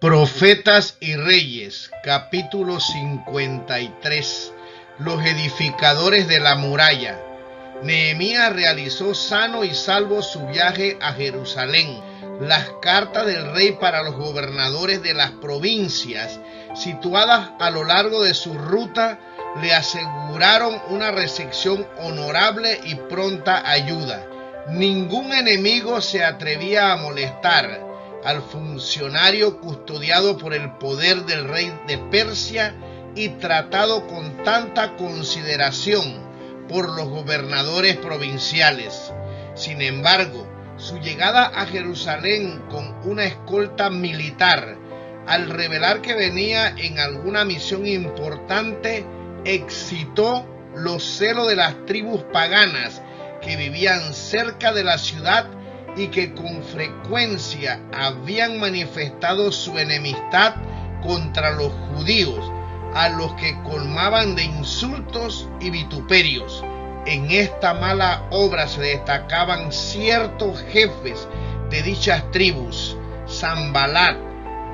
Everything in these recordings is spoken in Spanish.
Profetas y Reyes, capítulo 53. Los edificadores de la muralla. Nehemías realizó sano y salvo su viaje a Jerusalén. Las cartas del rey para los gobernadores de las provincias situadas a lo largo de su ruta le aseguraron una recepción honorable y pronta ayuda. Ningún enemigo se atrevía a molestar al funcionario custodiado por el poder del rey de Persia y tratado con tanta consideración por los gobernadores provinciales. Sin embargo, su llegada a Jerusalén con una escolta militar, al revelar que venía en alguna misión importante, excitó los celos de las tribus paganas que vivían cerca de la ciudad y que con frecuencia habían manifestado su enemistad contra los judíos, a los que colmaban de insultos y vituperios. En esta mala obra se destacaban ciertos jefes de dichas tribus: Sanbalat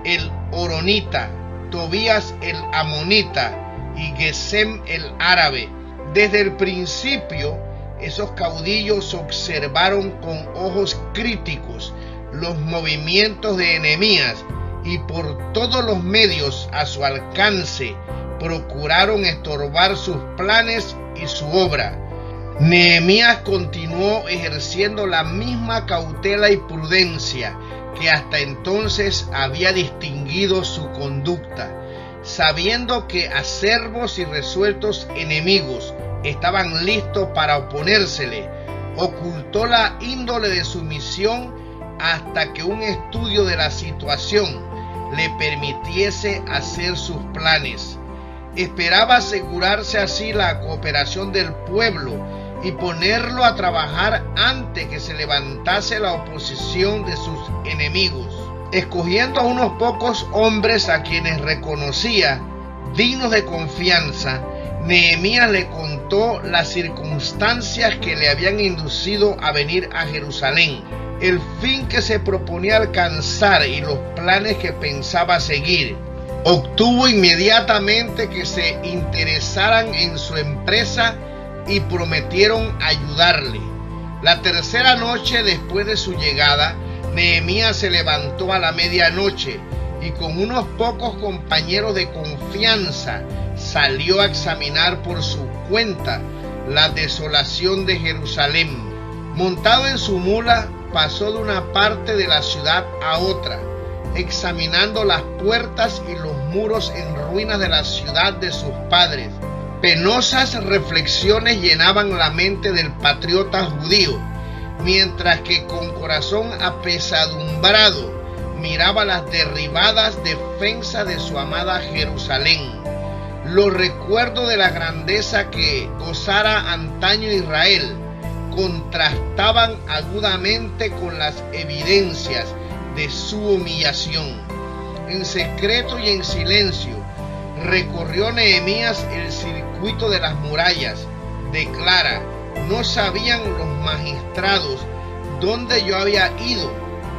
el horonita, Tobías el amonita y Gesem el árabe. Desde el principio, esos caudillos observaron con ojos críticos los movimientos de Nehemías y por todos los medios a su alcance procuraron estorbar sus planes y su obra. Nehemías continuó ejerciendo la misma cautela y prudencia que hasta entonces había distinguido su conducta, sabiendo que acerbos y resueltos enemigos estaban listos para oponérsele. Ocultó la índole de su misión hasta que un estudio de la situación le permitiese hacer sus planes. Esperaba asegurarse así la cooperación del pueblo y ponerlo a trabajar antes que se levantase la oposición de sus enemigos. Escogiendo a unos pocos hombres a quienes reconocía dignos de confianza, Nehemías le contó las circunstancias que le habían inducido a venir a Jerusalén, el fin que se proponía alcanzar y los planes que pensaba seguir. Obtuvo inmediatamente que se interesaran en su empresa y prometieron ayudarle. La tercera noche después de su llegada, Nehemías se levantó a la medianoche y con unos pocos compañeros de confianza salió a examinar por su cuenta la desolación de Jerusalén. Montado en su mula, pasó de una parte de la ciudad a otra, examinando las puertas y los muros en ruinas de la ciudad de sus padres. Penosas reflexiones llenaban la mente del patriota judío, mientras que con corazón apesadumbrado miraba las derribadas defensas de su amada Jerusalén. Los recuerdos de la grandeza que gozara antaño Israel contrastaban agudamente con las evidencias de su humillación. En secreto y en silencio recorrió Nehemías el circuito de las murallas. Declara: no sabían los magistrados dónde yo había ido,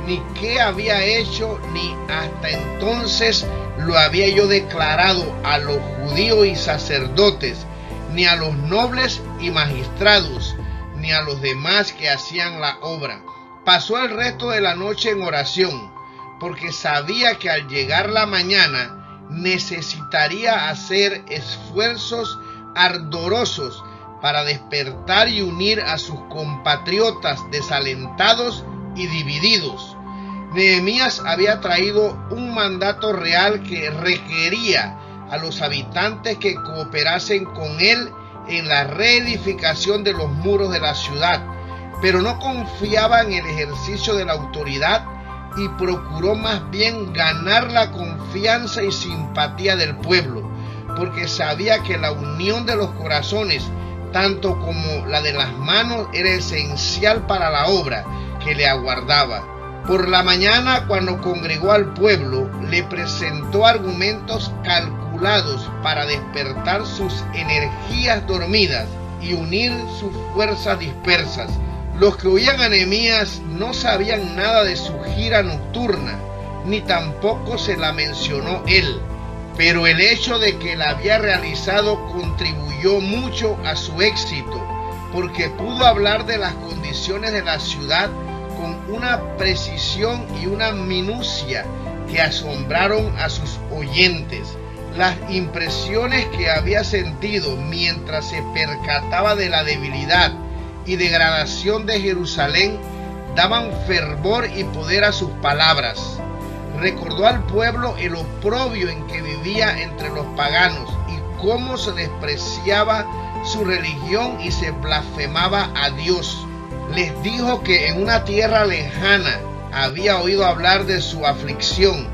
ni qué había hecho, ni hasta entonces lo había yo declarado a los judíos y sacerdotes, ni a los nobles y magistrados, ni a los demás que hacían la obra. Pasó el resto de la noche en oración, porque sabía que al llegar la mañana necesitaría hacer esfuerzos ardorosos para despertar y unir a sus compatriotas desalentados y divididos. Nehemías había traído un mandato real que requería a los habitantes que cooperasen con él en la reedificación de los muros de la ciudad, pero no confiaba en el ejercicio de la autoridad y procuró más bien ganar la confianza y simpatía del pueblo, porque sabía que la unión de los corazones, tanto como la de las manos, era esencial para la obra que le aguardaba. Por la mañana, cuando congregó al pueblo, le presentó argumentos calculados para despertar sus energías dormidas y unir sus fuerzas dispersas. Los que oían a Nehemías no sabían nada de su gira nocturna, ni tampoco se la mencionó él, pero el hecho de que la había realizado contribuyó mucho a su éxito, porque pudo hablar de las condiciones de la ciudad con una precisión y una minucia que asombraron a sus oyentes. Las impresiones que había sentido mientras se percataba de la debilidad y degradación de Jerusalén daban fervor y poder a sus palabras. Recordó al pueblo el oprobio en que vivía entre los paganos y cómo se despreciaba su religión y se blasfemaba a Dios. Les dijo que en una tierra lejana había oído hablar de su aflicción,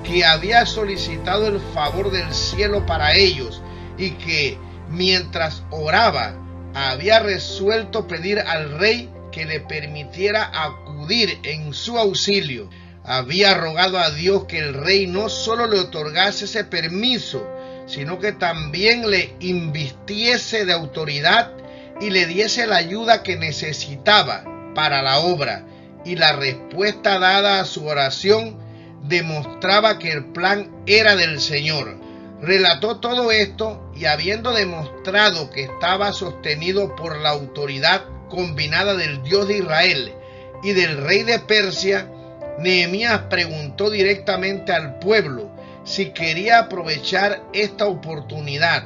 que había solicitado el favor del cielo para ellos y que mientras oraba había resuelto pedir al rey que le permitiera acudir en su auxilio. Había rogado a Dios que el rey no solo le otorgase ese permiso, sino que también le invistiese de autoridad y le diese la ayuda que necesitaba para la obra. Y la respuesta dada a su oración demostraba que el plan era del Señor. Relató todo esto y habiendo demostrado que estaba sostenido por la autoridad combinada del Dios de Israel y del rey de Persia, Nehemías preguntó directamente al pueblo si quería aprovechar esta oportunidad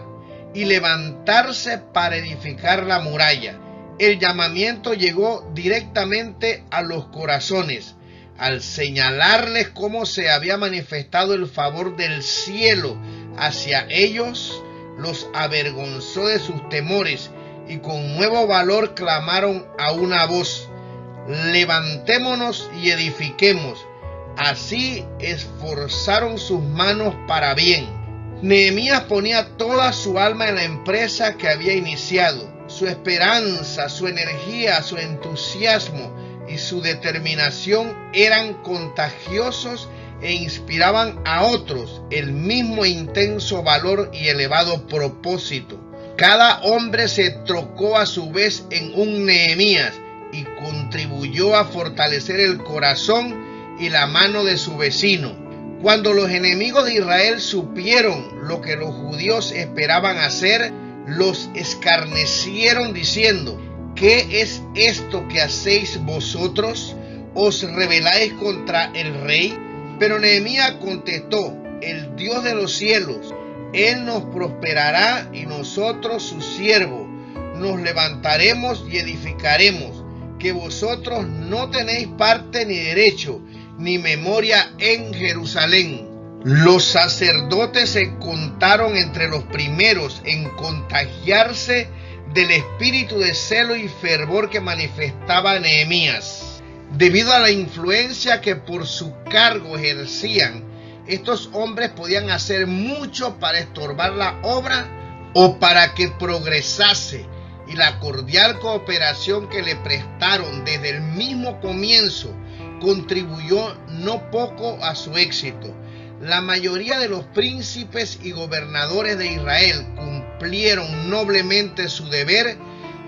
y levantarse para edificar la muralla. El llamamiento llegó directamente a los corazones, al señalarles cómo se había manifestado el favor del cielo hacia ellos, los avergonzó de sus temores y con nuevo valor clamaron a una voz: levantémonos y edifiquemos. Así esforzaron sus manos para bien. Nehemías ponía toda su alma en la empresa que había iniciado. Su esperanza, su energía, su entusiasmo y su determinación eran contagiosos e inspiraban a otros el mismo intenso valor y elevado propósito. Cada hombre se trocó a su vez en un Nehemías y contribuyó a fortalecer el corazón y la mano de su vecino. Cuando los enemigos de Israel supieron lo que los judíos esperaban hacer, los escarnecieron diciendo: ¿qué es esto que hacéis vosotros? ¿Os rebeláis contra el rey? Pero Nehemías contestó: el Dios de los cielos, Él nos prosperará y nosotros sus siervos nos levantaremos y edificaremos, que vosotros no tenéis parte ni derecho ni memoria en Jerusalén. Los sacerdotes se contaron entre los primeros en contagiarse del espíritu de celo y fervor que manifestaba Nehemías. Debido a la influencia que por su cargo ejercían, estos hombres podían hacer mucho para estorbar la obra o para que progresase, y la cordial cooperación que le prestaron desde el mismo comienzo contribuyó no poco a su éxito. La mayoría de los príncipes y gobernadores de Israel cumplieron noblemente su deber,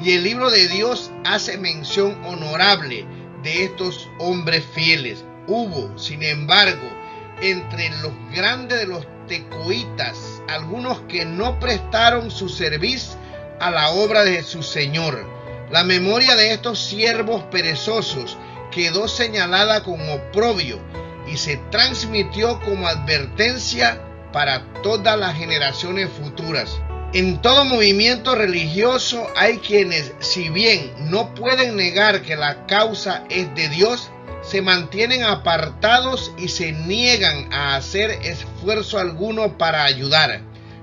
y el libro de Dios hace mención honorable de estos hombres fieles. Hubo, sin embargo, entre los grandes de los tecoitas algunos que no prestaron su servicio a la obra de su Señor. La memoria de estos siervos perezosos quedó señalada con oprobio y se transmitió como advertencia para todas las generaciones futuras. En todo movimiento religioso hay quienes, si bien no pueden negar que la causa es de Dios, se mantienen apartados y se niegan a hacer esfuerzo alguno para ayudar.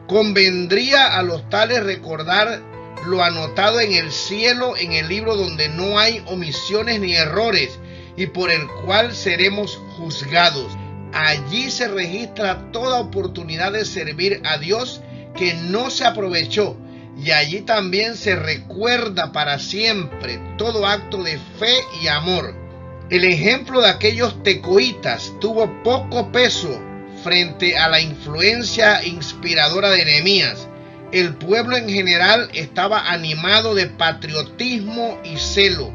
Convendría a los tales recordar lo anotado en el cielo, en el libro donde no hay omisiones ni errores y por el cual seremos juzgados. Allí se registra toda oportunidad de servir a Dios que no se aprovechó, y allí también se recuerda para siempre todo acto de fe y amor. El ejemplo de aquellos tecoitas tuvo poco peso frente a la influencia inspiradora de Nehemías. El pueblo en general estaba animado de patriotismo y celo.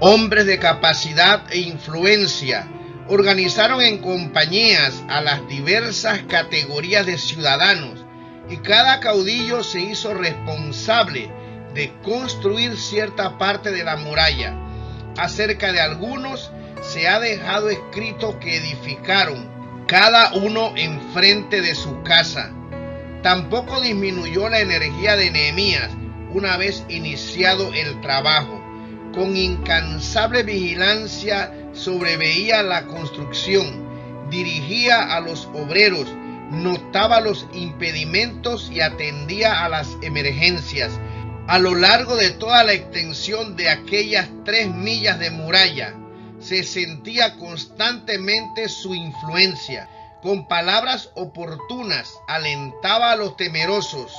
Hombres de capacidad e influencia, Organizaron en compañías a las diversas categorías de ciudadanos y cada caudillo se hizo responsable de construir cierta parte de la muralla. Acerca de algunos se ha dejado escrito que edificaron cada uno enfrente de su casa. Tampoco disminuyó la energía de Nehemías una vez iniciado el trabajo. Con incansable vigilancia sobreveía la construcción, dirigía a los obreros, notaba los impedimentos y atendía a las emergencias. A lo largo de toda la extensión de aquellas 3 millas de muralla, se sentía constantemente su influencia. Con palabras oportunas alentaba a los temerosos,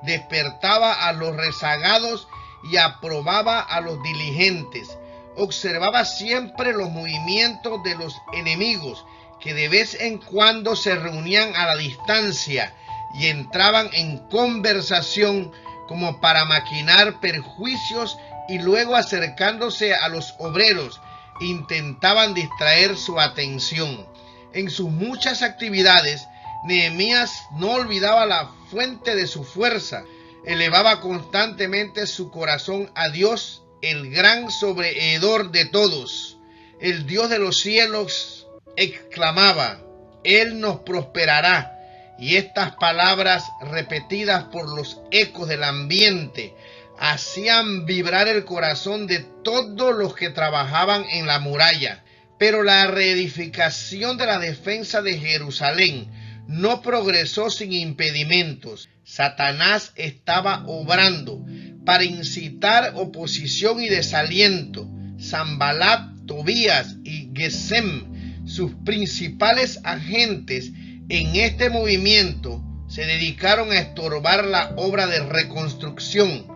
despertaba a los rezagados y aprobaba a los diligentes. Observaba siempre los movimientos de los enemigos, que de vez en cuando se reunían a la distancia y entraban en conversación como para maquinar perjuicios, y luego, acercándose a los obreros, intentaban distraer su atención. En sus muchas actividades, Nehemías no olvidaba la fuente de su fuerza. Elevaba constantemente su corazón a Dios, el gran sobreedor de todos. El Dios de los cielos exclamaba: Él nos prosperará. Y estas palabras, repetidas por los ecos del ambiente, hacían vibrar el corazón de todos los que trabajaban en la muralla. Pero la reedificación de la defensa de Jerusalén no progresó sin impedimentos. Satanás estaba obrando para incitar oposición y desaliento. Sanbalat, Tobías y Gesem, sus principales agentes en este movimiento, se dedicaron a estorbar la obra de reconstrucción.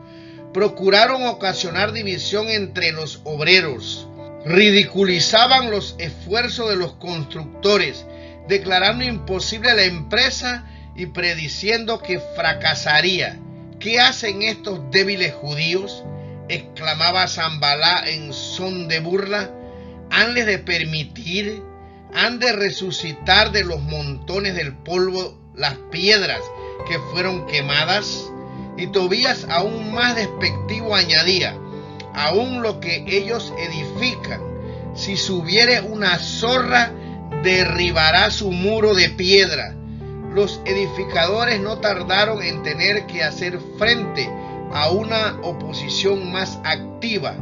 Procuraron ocasionar división entre los obreros. Ridiculizaban los esfuerzos de los constructores, declarando imposible la empresa y prediciendo que fracasaría. ¿Qué hacen estos débiles judíos?, exclamaba Sanballat en son de burla. ¿Han de permitir? ¿Han de resucitar de los montones del polvo las piedras que fueron quemadas? Y Tobías, aún más despectivo, añadía: aún lo que ellos edifican, si subiere una zorra, derribará su muro de piedra. Los edificadores no tardaron en tener que hacer frente a una oposición más activa.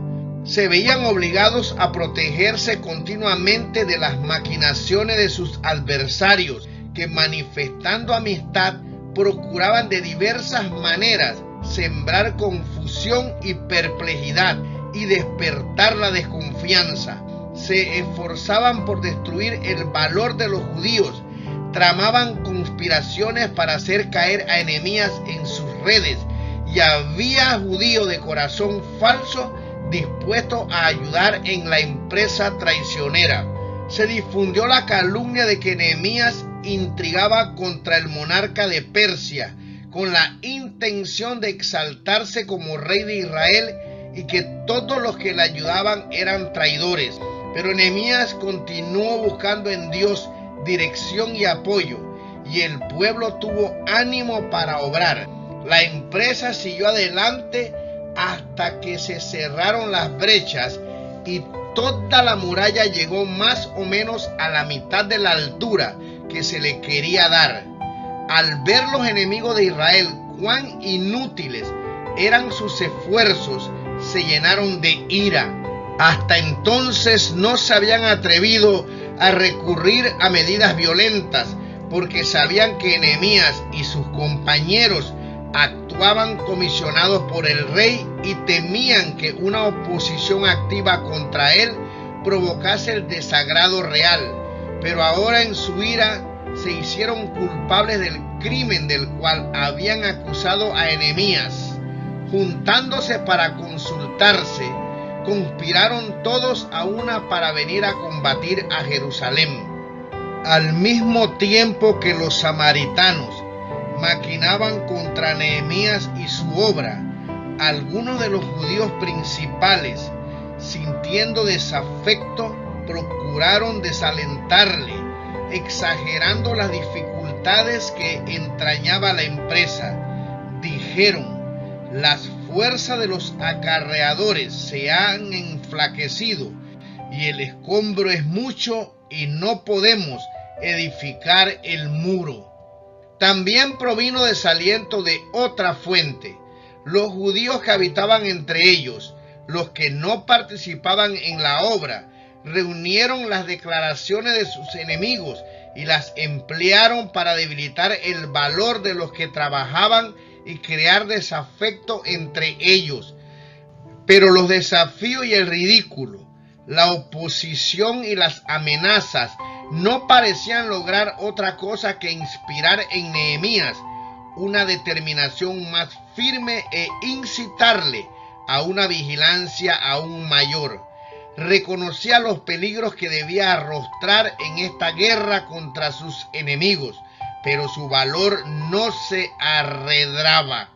Se veían obligados a protegerse continuamente de las maquinaciones de sus adversarios, que, manifestando amistad, procuraban de diversas maneras sembrar confusión y perplejidad y despertar la desconfianza. Se esforzaban por destruir el valor de los judíos, tramaban conspiraciones para hacer caer a Nehemías en sus redes, y había judíos de corazón falso dispuestos a ayudar en la empresa traicionera. Se difundió la calumnia de que Nehemías intrigaba contra el monarca de Persia con la intención de exaltarse como rey de Israel, y que todos los que le ayudaban eran traidores. Pero Nehemías continuó buscando en Dios dirección y apoyo, y el pueblo tuvo ánimo para obrar. La empresa siguió adelante hasta que se cerraron las brechas y toda la muralla llegó más o menos a la mitad de la altura que se le quería dar. Al ver los enemigos de Israel cuán inútiles eran sus esfuerzos, se llenaron de ira. Hasta entonces no se habían atrevido a recurrir a medidas violentas, porque sabían que Nehemías y sus compañeros actuaban comisionados por el rey y temían que una oposición activa contra él provocase el desagrado real. Pero ahora, en su ira, se hicieron culpables del crimen del cual habían acusado a Nehemías. Juntándose para consultarse, conspiraron todos a una para venir a combatir a Jerusalén. Al mismo tiempo que los samaritanos maquinaban contra Nehemías y su obra, algunos de los judíos principales, sintiendo desafecto procuraron desalentarle, exagerando las dificultades que entrañaba la empresa. Dijeron: las fuerzas de los acarreadores se han enflaquecido y el escombro es mucho y no podemos edificar el muro. También provino desaliento de otra fuente. Los judíos que habitaban entre ellos, los que no participaban en la obra, reunieron las declaraciones de sus enemigos y las emplearon para debilitar el valor de los que trabajaban y crear desafecto entre ellos. Pero los desafíos y el ridículo, la oposición y las amenazas no parecían lograr otra cosa que inspirar en Nehemías una determinación más firme e incitarle a una vigilancia aún mayor. Reconocía los peligros que debía arrostrar en esta guerra contra sus enemigos, pero su valor no se arredraba.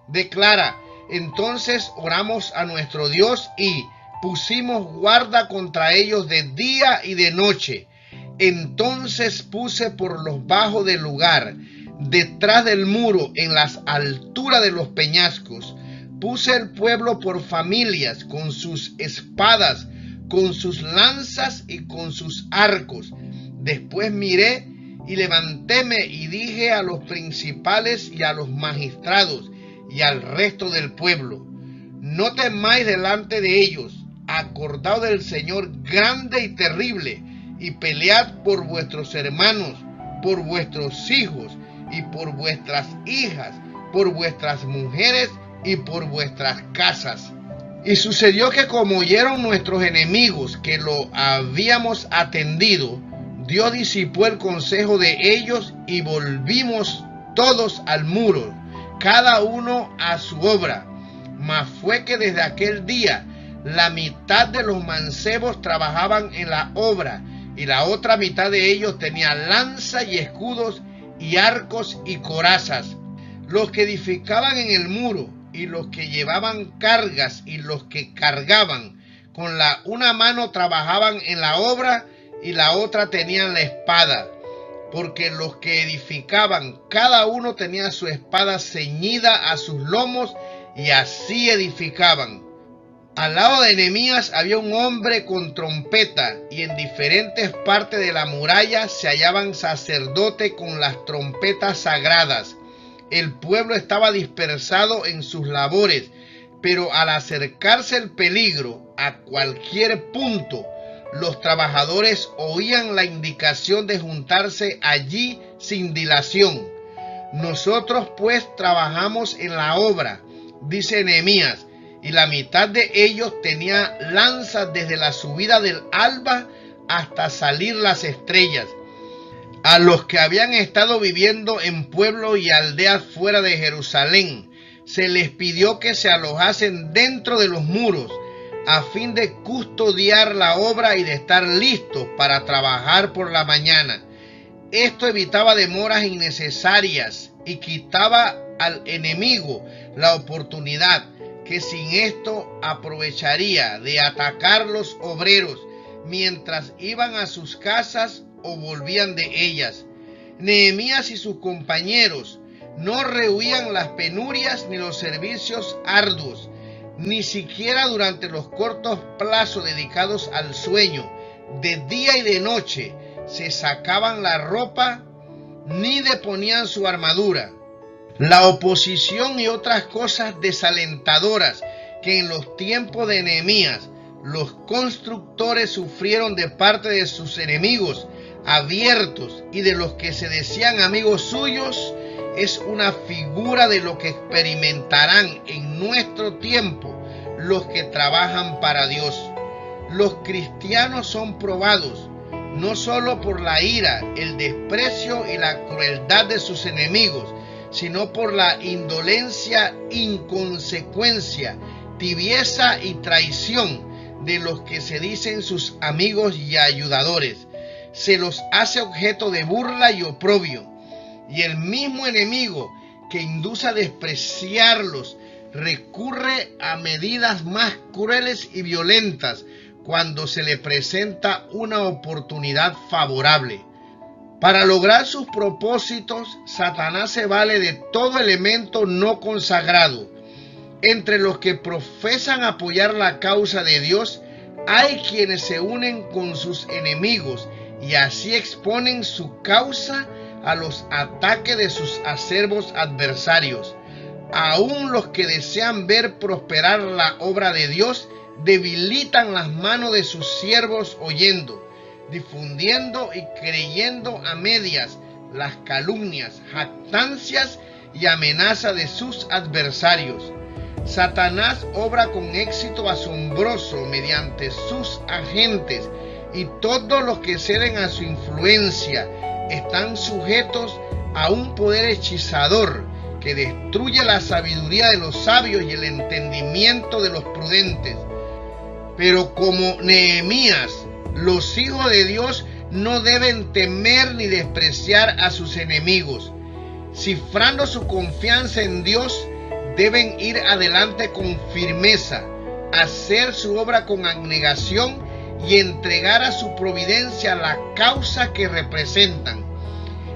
Declara: entonces oramos a nuestro Dios y pusimos guarda contra ellos de día y de noche. Entonces puse por los bajos del lugar, detrás del muro, en las alturas de los peñascos. Puse el pueblo por familias, con sus espadas, con sus lanzas y con sus arcos. Después miré y levantéme y dije a los principales y a los magistrados y al resto del pueblo: no temáis delante de ellos, acordaos del Señor grande y terrible, y pelead por vuestros hermanos, por vuestros hijos y por vuestras hijas, por vuestras mujeres y por vuestras casas. Y sucedió que, como oyeron nuestros enemigos que lo habíamos atendido, Dios disipó el consejo de ellos y volvimos todos al muro, cada uno a su obra. Mas fue que desde aquel día la mitad de los mancebos trabajaban en la obra, y la otra mitad de ellos tenía lanza y escudos y arcos y corazas. Los que edificaban en el muro y los que llevaban cargas y los que cargaban, con la una mano trabajaban en la obra y la otra tenían la espada, porque los que edificaban, cada uno tenía su espada ceñida a sus lomos, y así edificaban. Al lado de Nehemías había un hombre con trompeta, y en diferentes partes de la muralla se hallaban sacerdotes con las trompetas sagradas. El pueblo estaba dispersado en sus labores, pero al acercarse el peligro a cualquier punto, los trabajadores oían la indicación de juntarse allí sin dilación. Nosotros pues trabajamos en la obra, dice Nehemías, y la mitad de ellos tenía lanzas desde la subida del alba hasta salir las estrellas. A los que habían estado viviendo en pueblos y aldeas fuera de Jerusalén, se les pidió que se alojasen dentro de los muros, a fin de custodiar la obra y de estar listos para trabajar por la mañana. Esto evitaba demoras innecesarias y quitaba al enemigo la oportunidad que sin esto aprovecharía de atacar los obreros mientras iban a sus casas o volvían de ellas. Nehemías y sus compañeros no rehuían las penurias ni los servicios arduos, ni siquiera durante los cortos plazos dedicados al sueño. De día y de noche se sacaban la ropa, ni deponían su armadura. La oposición y otras cosas desalentadoras que en los tiempos de Nehemías los constructores sufrieron de parte de sus enemigos abiertos y de los que se decían amigos suyos, es una figura de lo que experimentarán en nuestro tiempo los que trabajan para Dios. Los cristianos son probados no solo por la ira, el desprecio y la crueldad de sus enemigos, sino por la indolencia, inconsecuencia, tibieza y traición de los que se dicen sus amigos y ayudadores. Se los hace objeto de burla y oprobio, y el mismo enemigo que induce a despreciarlos recurre a medidas más crueles y violentas cuando se le presenta una oportunidad favorable. Para lograr sus propósitos, Satanás se vale de todo elemento no consagrado. Entre los que profesan apoyar la causa de Dios, hay quienes se unen con sus enemigos y así exponen su causa a los ataques de sus acerbos adversarios. Aún los que desean ver prosperar la obra de Dios debilitan las manos de sus siervos oyendo, difundiendo y creyendo a medias las calumnias, jactancias y amenazas de sus adversarios. Satanás obra con éxito asombroso mediante sus agentes, y todos los que ceden a su influencia están sujetos a un poder hechizador que destruye la sabiduría de los sabios y el entendimiento de los prudentes. Pero como Nehemías, los hijos de Dios no deben temer ni despreciar a sus enemigos. Cifrando su confianza en Dios, deben ir adelante con firmeza, hacer su obra con abnegación y entregar a su providencia la causa que representan.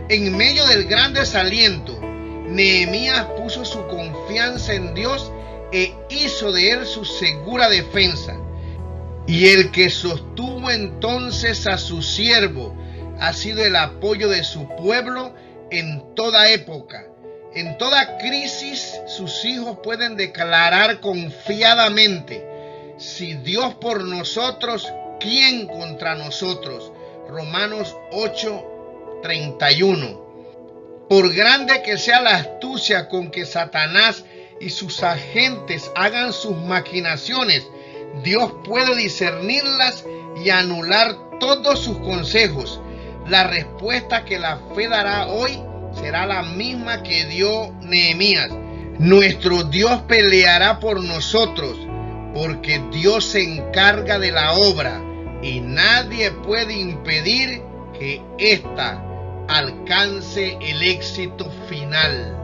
En medio del gran desaliento, Nehemías puso su confianza en Dios e hizo de él su segura defensa. Y el que sostuvo entonces a su siervo ha sido el apoyo de su pueblo en toda época. En toda crisis, sus hijos pueden declarar confiadamente: si Dios por nosotros, ¿quién contra nosotros? Romanos 8:31. Por grande que sea la astucia con que Satanás y sus agentes hagan sus maquinaciones, Dios puede discernirlas y anular todos sus consejos. La respuesta que la fe dará hoy será la misma que dio Nehemías: nuestro Dios peleará por nosotros, porque Dios se encarga de la obra y nadie puede impedir que ésta alcance el éxito final.